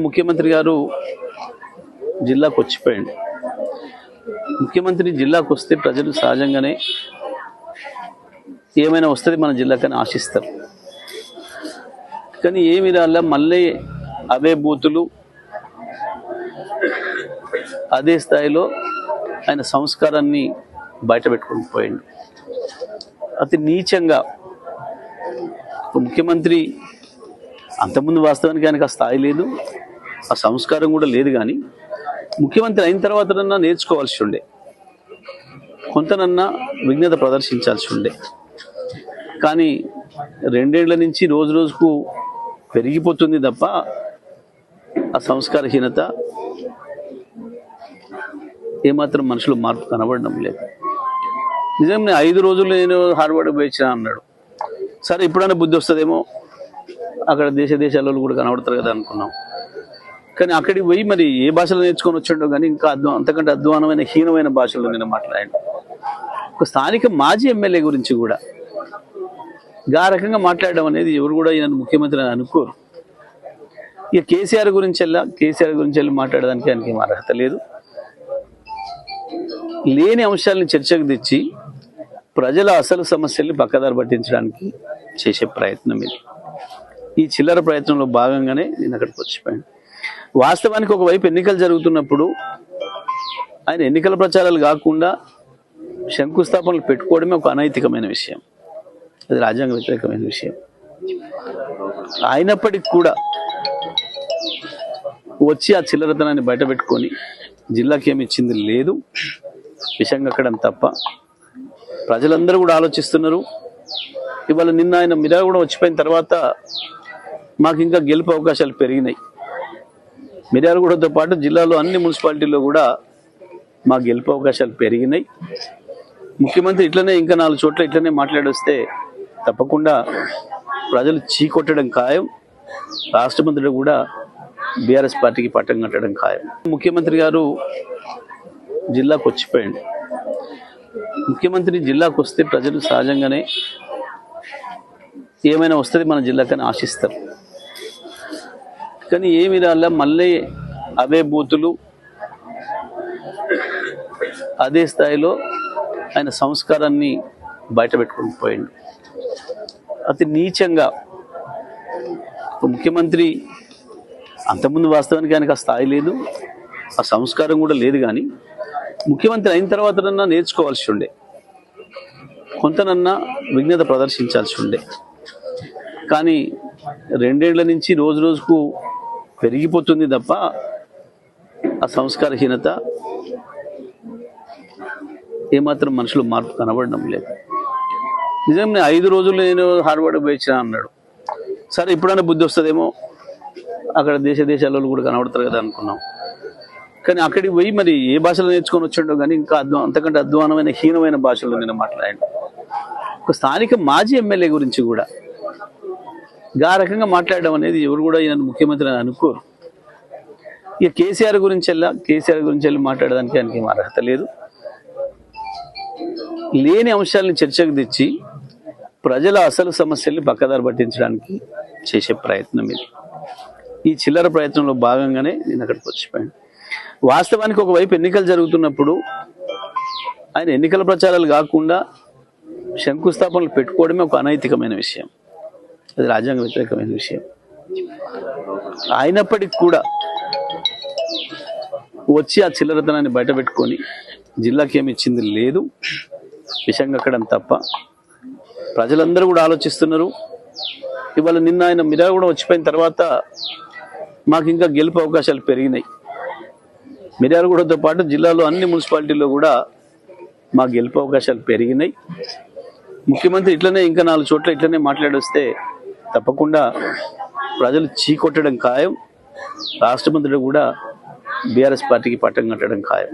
ముఖ్యమంత్రి గారు జిల్లాకు వచ్చిపోయింది. ముఖ్యమంత్రి జిల్లాకు వస్తే ప్రజలు సహజంగానే ఏమైనా వస్తుంది మన జిల్లాకని ఆశిస్తారు. కానీ ఏమి రాలా, మళ్ళీ అవే బూతులు, అదే స్థాయిలో ఆయన సంస్కారాన్ని బయట పెట్టుకుని పోయిండు. అతి నీచంగా ముఖ్యమంత్రి అంతకుముందు వాస్తవానికి ఆయనకు ఆ స్థాయి లేదు, ఆ సంస్కారం కూడా లేదు. కానీ ముఖ్యమంత్రి అయిన తర్వాతనన్నా నేర్చుకోవాల్సి ఉండే, కొంతనన్నా విజ్ఞత ప్రదర్శించాల్సి ఉండే. కానీ 2 ఏళ్ల నుంచి రోజు రోజుకు పెరిగిపోతుంది తప్ప ఆ సంస్కారహీనత ఏమాత్రం మనుషులు మార్పు కనబడడం లేదు. నిజంగా 5 రోజులు నేను హార్వర్డ్ పోయించిన అన్నాడు. సరే, ఇప్పుడైనా బుద్ధి వస్తుందేమో, అక్కడ దేశాలలో కూడా కనబడతారు కదా అనుకున్నాం. కానీ అక్కడికి పోయి మరి ఏ భాషలో నేర్చుకొని వచ్చిండో కానీ ఇంకా అంతకంటే అధ్వానమైన హీనమైన భాషలో నేను మాట్లాడాను. ఒక స్థానిక మాజీ ఎమ్మెల్యే గురించి కూడా ఆ రకంగా మాట్లాడడం అనేది ఎవరు కూడా ఈయన ముఖ్యమంత్రి అని అనుకోరు. ఇక కేసీఆర్ గురించి వెళ్ళి మాట్లాడడానికి ఆయనకి ఏం అర్హత లేదు. లేని అంశాలను చర్చకు తెచ్చి ప్రజల అసలు సమస్యల్ని పక్కదారి పట్టించడానికి చేసే ప్రయత్నం ఇది. ఈ చిల్లర ప్రయత్నంలో భాగంగానే నేను అక్కడికి వచ్చిపోయాను. వాస్తవానికి ఒకవైపు ఎన్నికలు జరుగుతున్నప్పుడు ఆయన ఎన్నికల ప్రచారాలు కాకుండా శంకుస్థాపనలు పెట్టుకోవడమే ఒక అనైతికమైన విషయం, అది రాజ్యాంగ వ్యతిరేకమైన విషయం. అయినప్పటికీ కూడా వచ్చి ఆ చిల్లరతనాన్ని బయట పెట్టుకొని జిల్లాకి ఏమి ఇచ్చింది లేదు, విషయం కక్కడం తప్ప. ప్రజలందరూ కూడా ఆలోచిస్తున్నారు. ఇవాళ నిన్న ఆయన మిరా కూడా వచ్చిపోయిన తర్వాత మాకు ఇంకా గెలుపు అవకాశాలు పెరిగినాయి. మిర్యాలగూడతో పాటు జిల్లాలో అన్ని మున్సిపాలిటీల్లో కూడా మా గెలుపు అవకాశాలు పెరిగినాయి. ముఖ్యమంత్రి ఇట్లనే ఇంకా 4 చోట్ల ఇట్లనే మాట్లాడొస్తే తప్పకుండా ప్రజలు చీకొట్టడం ఖాయం. రాష్ట్ర మంత్రులు కూడా బీఆర్ఎస్ పార్టీకి పట్టం కట్టడం ఖాయం. ముఖ్యమంత్రి గారు జిల్లాకు వచ్చిపోయింది. ముఖ్యమంత్రి జిల్లాకు వస్తే ప్రజలు సహజంగానే ఏమైనా వస్తుంది మన జిల్లాకని ఆశిస్తారు. కానీ ఏమి రాలా, మళ్ళీ అవే బూతులు, అదే స్థాయిలో ఆయన సంస్కారాన్ని బయట పెట్టుకుని పోయిండు. అతి నీచంగా ముఖ్యమంత్రి అంతకుముందు వాస్తవానికి ఆయనకు ఆ స్థాయి లేదు, ఆ సంస్కారం కూడా లేదు. కానీ ముఖ్యమంత్రి అయిన తర్వాతనన్నా నేర్చుకోవాల్సి ఉండే, కొంతనన్నా విజ్ఞత ప్రదర్శించాల్సి ఉండే. కానీ 2 ఏళ్ల నుంచి రోజు రోజుకు పెరిగిపోతుంది తప్ప ఆ సంస్కారహీనత ఏమాత్రం మనుషులు మార్పు కనబడడం లేదు. నిజంగా 5 రోజులు నేను హార్వర్డ్ పోయించిన అన్నాడు. సరే, ఇప్పుడైనా బుద్ధి వస్తుందేమో, అక్కడ దేశాలలో కూడా కనబడతారు కదా అనుకున్నాం. కానీ అక్కడికి పోయి మరి ఏ భాషలో నేర్చుకొని వచ్చిండో కానీ ఇంకా అంతకంటే అధ్వానమైన హీనమైన భాషలో నేను మాట్లాడాను. ఒక స్థానిక మాజీ ఎమ్మెల్యే గురించి కూడా ఆ రకంగా మాట్లాడడం అనేది ఎవరు కూడా ఈయన ముఖ్యమంత్రి అని అనుకోరు. ఇక కేసీఆర్ గురించి వెళ్ళి మాట్లాడడానికి ఆయనకి ఏం అర్హత లేదు. లేని అంశాలను చర్చకు తెచ్చి ప్రజల అసలు సమస్యల్ని పక్కదారి పట్టించడానికి చేసే ప్రయత్నం ఇది. ఈ చిల్లర ప్రయత్నంలో భాగంగానే నేను అక్కడికి వచ్చిపోయాను. వాస్తవానికి ఒకవైపు ఎన్నికలు జరుగుతున్నప్పుడు ఆయన ఎన్నికల ప్రచారాలు కాకుండా శంకుస్థాపనలు పెట్టుకోవడమే ఒక అనైతికమైన విషయం, అది రాజ్యాంగ వ్యతిరేకమైన విషయం. అయినప్పటికీ కూడా వచ్చి ఆ చిల్లరతనాన్ని బయట పెట్టుకొని జిల్లాకి ఏమి ఇచ్చింది లేదు, విషయం కక్కడం తప్ప. ప్రజలందరూ కూడా ఆలోచిస్తున్నారు. ఇవాళ నిన్న ఆయన మిరా కూడా వచ్చిపోయిన తర్వాత మాకు ఇంకా గెలుపు అవకాశాలు పెరిగినాయి. మిర్యాలగూడతో పాటు జిల్లాలో అన్ని మున్సిపాలిటీల్లో కూడా మా గెలుపు అవకాశాలు పెరిగినాయి. ముఖ్యమంత్రి ఇట్లనే ఇంకా 4 చోట్ల ఇట్లనే మాట్లాడొస్తే తప్పకుండా ప్రజలు చీకొట్టడం ఖాయం. రాష్ట్ర మంత్రులు కూడా బీఆర్ఎస్ పార్టీకి పట్టం కట్టడం ఖాయం.